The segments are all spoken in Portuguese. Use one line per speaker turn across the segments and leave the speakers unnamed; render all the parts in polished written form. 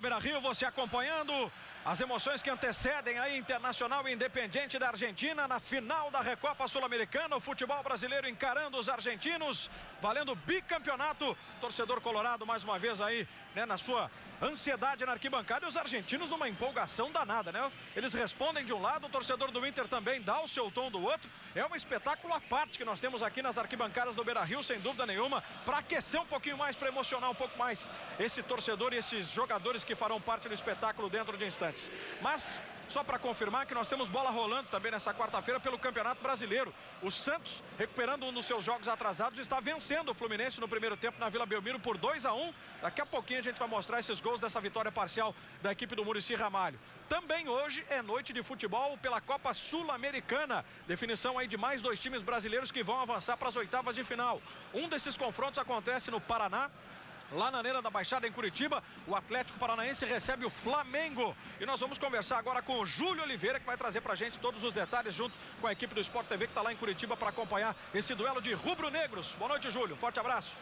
Beira-Rio, você acompanhando as emoções que antecedem aí Internacional e Independiente da Argentina na final da Recopa Sul-Americana. O futebol brasileiro encarando os argentinos, valendo bicampeonato. Torcedor colorado mais uma vez aí, né, na sua ansiedade na arquibancada, e os argentinos numa empolgação danada, né? Eles respondem de um lado, o torcedor do Inter também dá o seu tom do outro. É um espetáculo à parte que nós temos aqui nas arquibancadas do Beira-Rio, sem dúvida nenhuma, para aquecer um pouquinho mais, para emocionar um pouco mais esse torcedor e esses jogadores que farão parte do espetáculo dentro de instantes. Mas só para confirmar que nós temos bola rolando também nessa quarta-feira pelo Campeonato Brasileiro. O Santos, recuperando um dos seus jogos atrasados, está vencendo o Fluminense no primeiro tempo na Vila Belmiro por 2-1. Daqui a pouquinho a gente vai mostrar esses gols dessa vitória parcial da equipe do Muricy Ramalho. Também hoje é noite de futebol pela Copa Sul-Americana. Definição aí de mais 2 times brasileiros que vão avançar para as oitavas de final. Um desses confrontos acontece no Paraná, lá na Arena da Baixada, em Curitiba. O Atlético Paranaense recebe o Flamengo. E nós vamos conversar agora com o Júlio Oliveira, que vai trazer pra gente todos os detalhes, junto com a equipe do Sport TV, que está lá em Curitiba para acompanhar esse duelo de rubro-negros. Boa noite, Júlio. Forte abraço.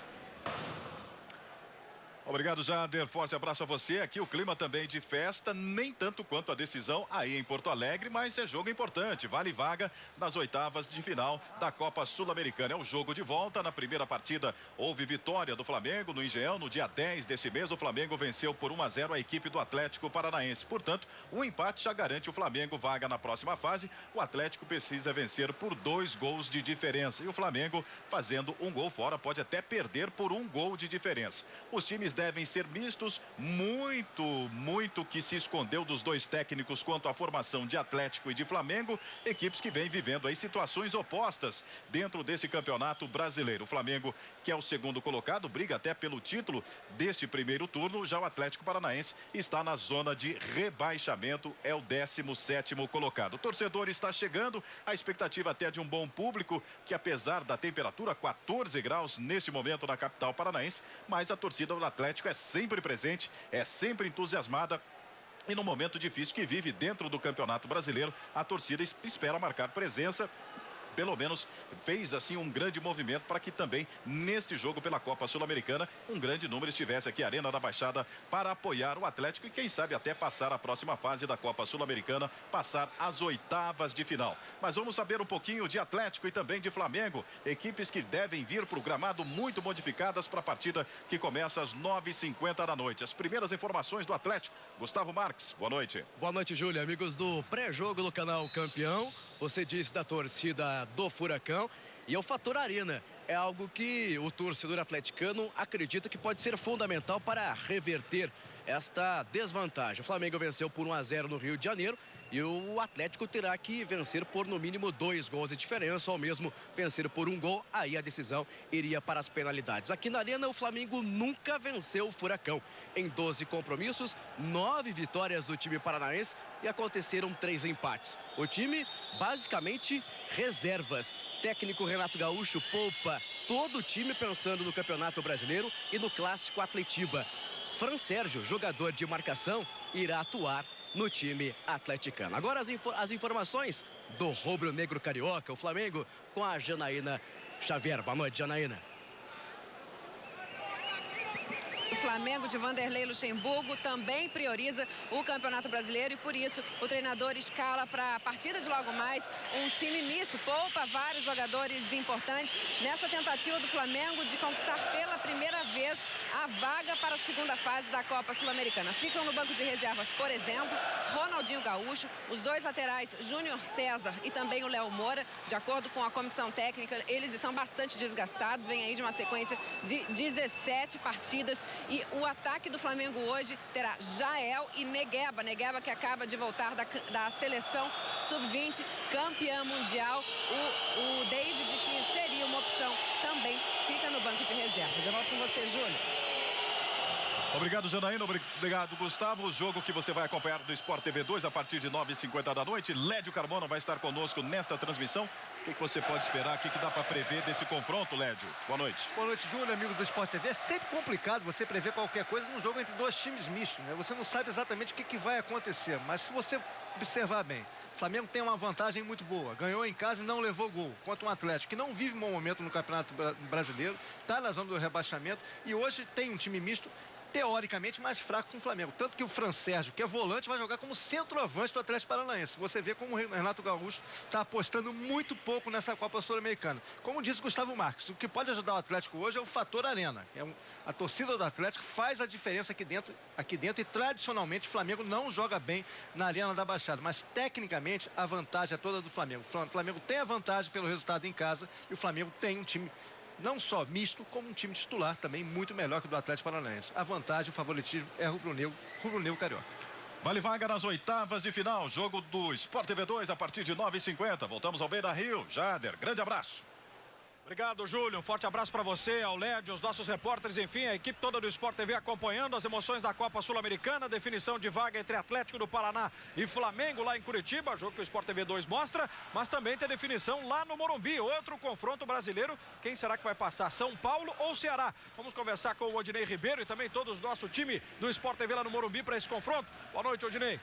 Obrigado, Jader. Forte abraço a você. Aqui o clima também de festa, nem tanto quanto a decisão aí em Porto Alegre, mas é jogo importante. Vale vaga nas oitavas de final da Copa Sul-Americana. É o jogo de volta. Na primeira partida houve vitória do Flamengo no Engenhão. No dia 10 deste mês, o Flamengo venceu por 1-0 a equipe do Atlético Paranaense. Portanto, o empate já garante o Flamengo vaga na próxima fase. O Atlético precisa vencer por 2 gols de diferença. E o Flamengo, fazendo um gol fora, pode até perder por 1 gol de diferença. Os times devem ser mistos. Muito que se escondeu dos 2 técnicos quanto à formação de Atlético e de Flamengo, equipes que vêm vivendo aí situações opostas dentro desse campeonato brasileiro. O Flamengo, que é o segundo colocado, briga até pelo título deste primeiro turno. Já o Atlético Paranaense está na zona de rebaixamento, é o 17º colocado. O torcedor está chegando, a expectativa até de um bom público, que apesar da temperatura 14 graus neste momento na capital paranaense, mas a torcida do Atlético é sempre presente, é sempre entusiasmada. E no momento difícil que vive dentro do Campeonato Brasileiro, a torcida espera marcar presença. Pelo menos fez assim um grande movimento para que também neste jogo pela Copa Sul-Americana um grande número estivesse aqui, Arena da Baixada, para apoiar o Atlético e quem sabe até passar a próxima fase da Copa Sul-Americana, passar as oitavas de final. Mas vamos saber um pouquinho de Atlético e também de Flamengo, equipes que devem vir para o gramado muito modificadas para a partida que começa às 9h50 da noite. As primeiras informações do Atlético, Gustavo Marques, boa noite.
Boa noite, Júlio, amigos do pré-jogo do canal Campeão. Você disse da torcida do Furacão e é o fator Arena. É algo que o torcedor atleticano acredita que pode ser fundamental para reverter esta desvantagem. O Flamengo venceu por 1-0 no Rio de Janeiro e o Atlético terá que vencer por no mínimo 2 gols de diferença, ou mesmo vencer por 1 gol, aí a decisão iria para as penalidades. Aqui na Arena, o Flamengo nunca venceu o Furacão. Em 12 compromissos, 9 vitórias do time paranaense e aconteceram 3 empates. O time, basicamente, reservas. Técnico Renato Gaúcho poupa todo o time pensando no Campeonato Brasileiro e no Clássico Atletiba. Fran Sérgio, jogador de marcação, irá atuar no time atleticano. Agora as informações do rubro-negro carioca, o Flamengo, com a Janaína Xavier. Boa noite, Janaína.
O Flamengo de Vanderlei Luxemburgo também prioriza o Campeonato Brasileiro e por isso o treinador escala para a partida de logo mais um time misto, poupa vários jogadores importantes nessa tentativa do Flamengo de conquistar pela primeira vez a vaga para a segunda fase da Copa Sul-Americana. Ficam no banco de reservas, por exemplo, Ronaldinho Gaúcho, os 2 laterais Júnior César e também o Léo Moura. De acordo com a comissão técnica, eles estão bastante desgastados, vem aí de uma sequência de 17 partidas. E o ataque do Flamengo hoje terá Jael e Negueba que acaba de voltar da seleção sub-20, campeã mundial. O David, que seria uma opção, também fica no banco de reservas. Eu volto com você, Júlio.
Obrigado, Janaína. Obrigado, Gustavo. O jogo que você vai acompanhar do Sport TV 2 a partir de 9h50 da noite. Lédio Carmona vai estar conosco nesta transmissão. O que você pode esperar? O que dá para prever desse confronto, Lédio? Boa noite.
Boa noite, Júlio, amigo do Sport TV. É sempre complicado você prever qualquer coisa num jogo entre 2 times mistos, né? Você não sabe exatamente o que vai acontecer, mas se você observar bem, o Flamengo tem uma vantagem muito boa. Ganhou em casa e não levou gol contra um Atlético que não vive um bom momento no Campeonato Brasileiro, está na zona do rebaixamento e hoje tem um time misto teoricamente mais fraco que o Flamengo. Tanto que o Fran Sérgio, que é volante, vai jogar como centroavante do Atlético Paranaense. Você vê como o Renato Gaúcho está apostando muito pouco nessa Copa Sul-Americana. Como disse Gustavo Marques, o que pode ajudar o Atlético hoje é o fator arena. A torcida do Atlético faz a diferença aqui dentro e tradicionalmente o Flamengo não joga bem na Arena da Baixada. Mas tecnicamente a vantagem é toda do Flamengo. O Flamengo tem a vantagem pelo resultado em casa e o Flamengo tem um time não só misto, como um time titular também muito melhor que o do Atlético Paranaense. A vantagem, o favoritismo é rubro-negro carioca.
Vale vaga nas oitavas de final. Jogo do Sport TV 2 a partir de 9h50. Voltamos ao Beira-Rio. Jader, grande abraço.
Obrigado, Júlio. Um forte abraço para você, ao Led, os nossos repórteres, enfim, a equipe toda do Sport TV acompanhando as emoções da Copa Sul-Americana, definição de vaga entre Atlético do Paraná e Flamengo lá em Curitiba, jogo que o Sport TV 2 mostra, mas também tem definição lá no Morumbi, outro confronto brasileiro. Quem será que vai passar, São Paulo ou Ceará? Vamos conversar com o Odinei Ribeiro e também todos do nosso time do Sport TV lá no Morumbi para esse confronto. Boa noite, Odinei.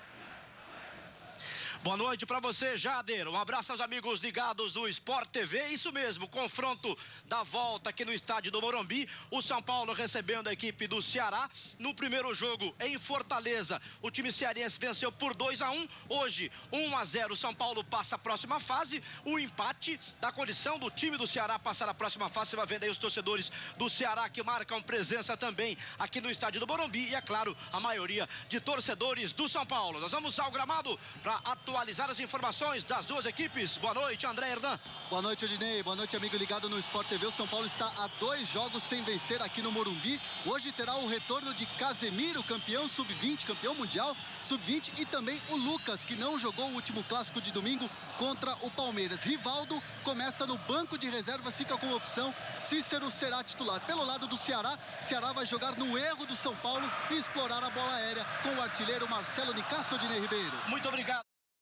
Boa noite para você, Jader. Um abraço aos amigos ligados do Sport TV. Isso mesmo, confronto da volta aqui no estádio do Morumbi. O São Paulo recebendo a equipe do Ceará. No primeiro jogo em Fortaleza, o time cearense venceu por 2-1. Hoje, 1-0. O São Paulo passa a próxima fase. O empate da condição do time do Ceará passar a próxima fase. Você vai vendo aí os torcedores do Ceará que marcam presença também aqui no estádio do Morumbi. E, é claro, a maioria de torcedores do São Paulo. Nós vamos ao gramado para atualizar as informações das duas equipes. Boa noite, André Hernan.
Boa noite, Odinei. Boa noite, amigo ligado no Sport TV. O São Paulo está a 2 jogos sem vencer aqui no Morumbi. Hoje terá o retorno de Casemiro, campeão sub-20, campeão mundial sub-20, e também o Lucas, que não jogou o último clássico de domingo contra o Palmeiras. Rivaldo começa no banco de reservas, fica com opção. Cícero será titular. Pelo lado do Ceará, Ceará vai jogar no erro do São Paulo e explorar a bola aérea com o artilheiro Marcelo Nicasso. Odinei Ribeiro.
Muito obrigado.